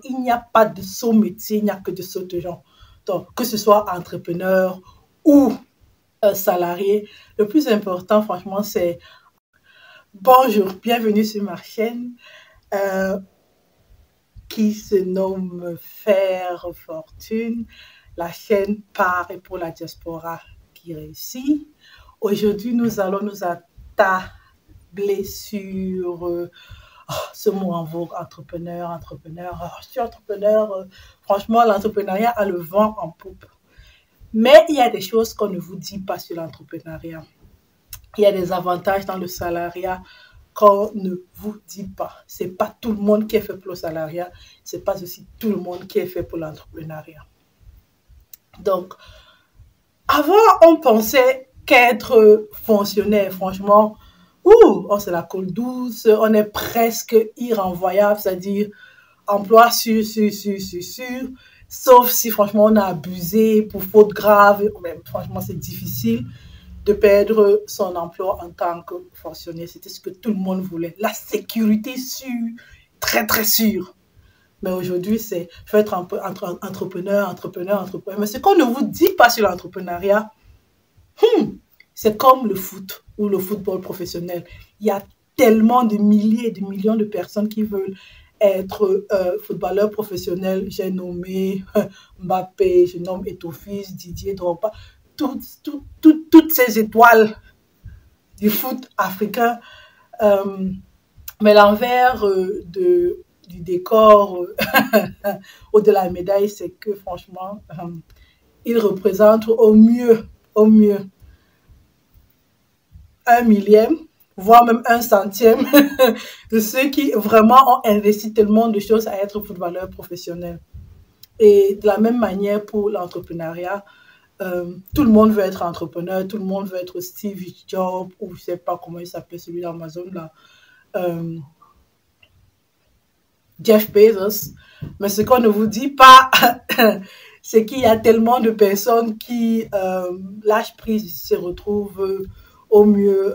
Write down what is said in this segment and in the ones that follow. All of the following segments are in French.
Il n'y a pas de saut métier, il n'y a que de saut gens. Donc, que ce soit entrepreneur ou salarié, le plus important, franchement, c'est bonjour, bienvenue sur ma chaîne euh, qui se nomme Faire Fortune, la chaîne par et pour la diaspora qui réussit. Aujourd'hui, nous allons nous attabler sur ce mot en vogue, entrepreneur. Je suis entrepreneur. Franchement, l'entrepreneuriat a le vent en poupe. Mais il y a des choses qu'on ne vous dit pas sur l'entrepreneuriat. Il y a des avantages dans le salariat qu'on ne vous dit pas. Ce n'est pas tout le monde qui est fait pour le salariat. Ce n'est pas aussi tout le monde qui est fait pour l'entrepreneuriat. Donc, avant, on pensait qu'être fonctionnaire, franchement, c'est la colle douce, on est presque irrenvoyable, c'est-à-dire emploi sûr, sauf si franchement on a abusé pour faute grave, mais franchement c'est difficile de perdre son emploi en tant que fonctionnaire. C'était ce que tout le monde voulait, la sécurité sûre, très sûre. Mais aujourd'hui, c'est faut être entrepreneur. Mais ce qu'on ne vous dit pas sur l'entrepreneuriat, c'est comme le foot ou le football professionnel. Il y a tellement de milliers et de millions de personnes qui veulent être footballeurs professionnels. J'ai nommé Mbappé, je nomme Eto'o, Didier Drogba, toutes ces étoiles du foot africain. Mais l'envers du décor ou de la médaille, c'est que franchement, ils représentent au mieux, 1/1000, voire même 1/100 de ceux qui vraiment ont investi tellement de choses à être footballeur professionnel. Et de la même manière pour l'entrepreneuriat, tout le monde veut être entrepreneur, tout le monde veut être Steve Jobs, ou je ne sais pas comment il s'appelle celui d'Amazon là, Jeff Bezos. Mais ce qu'on ne vous dit pas, c'est qu'il y a tellement de personnes qui lâchent prise, se retrouvent au mieux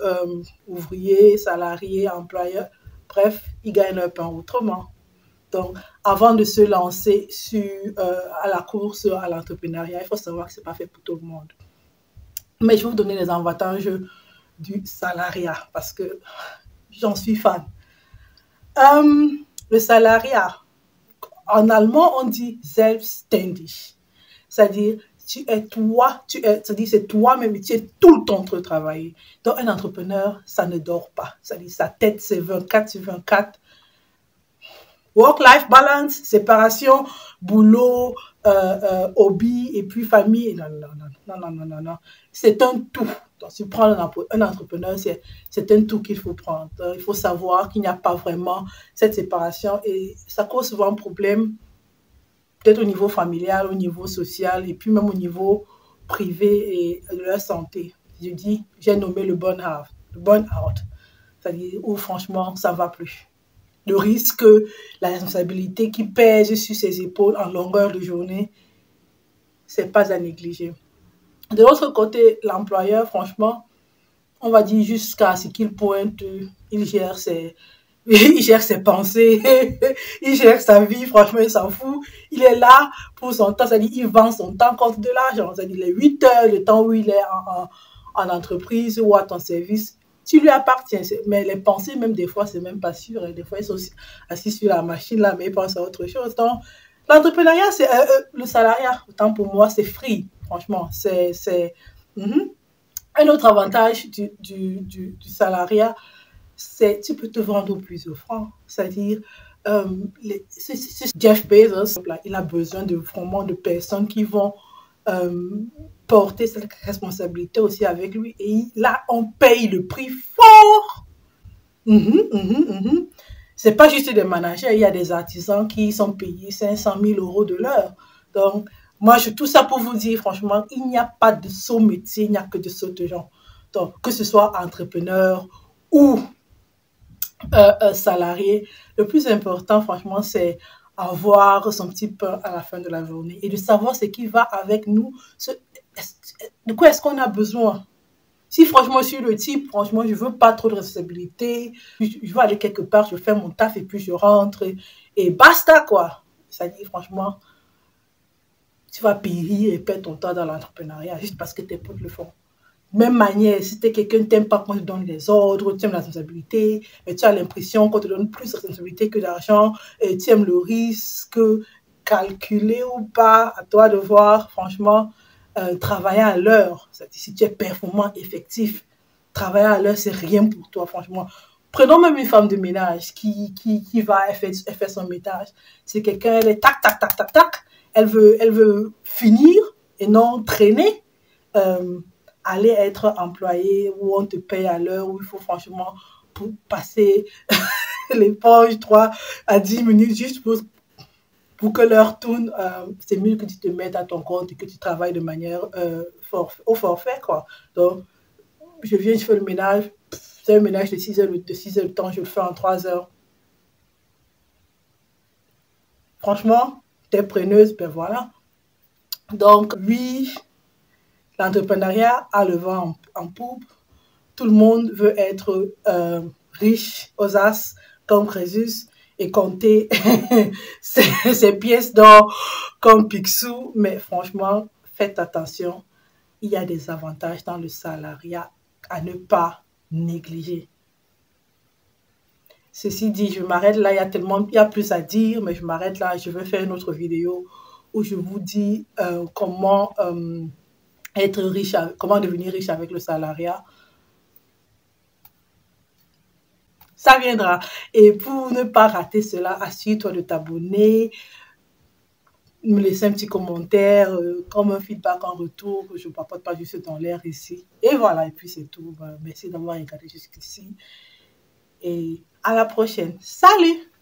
ouvriers, salariés, employeurs. Bref, ils gagnent leur pain autrement. Donc, avant de se lancer à la course à l'entrepreneuriat, il faut savoir que ce n'est pas fait pour tout le monde. Mais je vais vous donner les avantages du salariat parce que j'en suis fan. Le salariat, en allemand, on dit selbstständig. C'est-à-dire, c'est-à-dire c'est toi-même, tu es tout le temps en train de travailler. Donc, un entrepreneur, ça ne dort pas. C'est-à-dire, sa tête, c'est 24/24. Work-life balance, séparation, boulot, hobby et puis famille. Non. C'est un tout. Donc, si tu prends un entrepreneur, c'est un tout qu'il faut prendre. Il faut savoir qu'il n'y a pas vraiment cette séparation et ça cause souvent un problème, peut-être au niveau familial, au niveau social et puis même au niveau privé et de leur santé. Je dis, j'ai nommé le burn-out, c'est-à-dire où franchement, ça ne va plus. Le risque, la responsabilité qui pèse sur ses épaules en longueur de journée, c'est pas à négliger. De l'autre côté, l'employeur, franchement, on va dire jusqu'à ce qu'il pointe, il gère ses pensées, il gère sa vie, franchement, il s'en fout. Il est là pour son temps, c'est-à-dire il vend son temps contre de l'argent. C'est-à-dire les 8 heures, le temps où il est en entreprise ou à ton service, tu lui appartiens. Mais les pensées, même des fois, c'est même pas sûr. Des fois, ils sont assis sur la machine là, mais ils pensent à autre chose. Donc, l'entrepreneuriat, c'est le salariat. Autant pour moi, c'est free. Franchement, c'est un autre avantage du salariat, c'est tu peux te vendre au plus offrant. C'est-à-dire, Jeff Bezos, là, il a besoin vraiment de personnes qui vont porter cette responsabilité aussi avec lui. Et là, on paye le prix fort. C'est pas juste des managers, il y a des artisans qui sont payés 500 000 € de l'heure. Donc, moi, tout ça pour vous dire, franchement, il n'y a pas de saut métier, il n'y a que de saut gens. Donc, que ce soit entrepreneur ou salarié, le plus important, franchement, c'est avoir son petit pain à la fin de la journée et de savoir ce qui va avec nous, de quoi est-ce qu'on a besoin. Si franchement je suis le type, franchement je veux pas trop de responsabilité, je veux aller quelque part, je fais mon taf et puis je rentre et basta quoi. C'est-à-dire, franchement, tu vas périr et perdre ton temps dans l'entrepreneuriat juste parce que tes potes le font. Même manière, si tu es quelqu'un qui n'aime pas qu'on te donne des ordres, tu aimes la responsabilité, mais tu as l'impression qu'on te donne plus de responsabilité que d'argent, et tu aimes le risque, calculé ou pas, à toi de voir, franchement, travailler à l'heure. Si tu es performant, effectif, travailler à l'heure, c'est rien pour toi, franchement. Prenons même une femme de ménage qui va, elle fait son ménage. C'est quelqu'un, elle est tac, tac, tac, tac, tac. Elle veut finir et non traîner. Euh, Aller être employé où on te paye à l'heure, où il faut franchement pour passer l'éponge 3 à 10 minutes juste pour que l'heure tourne, c'est mieux que tu te mettes à ton compte et que tu travailles de manière au forfait, quoi. Donc, je viens, je fais le ménage, c'est un ménage de 6 heures, de temps, je le fais en 3 heures. Franchement, t'es preneuse, ben voilà. Donc, oui, l'entrepreneuriat a le vent en poupe. Tout le monde veut être riche aux as comme Crésus et compter ses pièces d'or comme Picsou. Mais franchement, faites attention. Il y a des avantages dans le salariat à ne pas négliger. Ceci dit, je m'arrête là. Il y a plus à dire, mais je m'arrête là. Je vais faire une autre vidéo où je vous dis comment être riche, comment devenir riche avec le salariat. Ça viendra. Et pour ne pas rater cela, assure-toi de t'abonner, me laisser un petit commentaire, comme un feedback en retour, que je ne papote pas juste dans l'air ici. Et voilà, et puis c'est tout. Merci d'avoir regardé jusqu'ici. Et à la prochaine. Salut!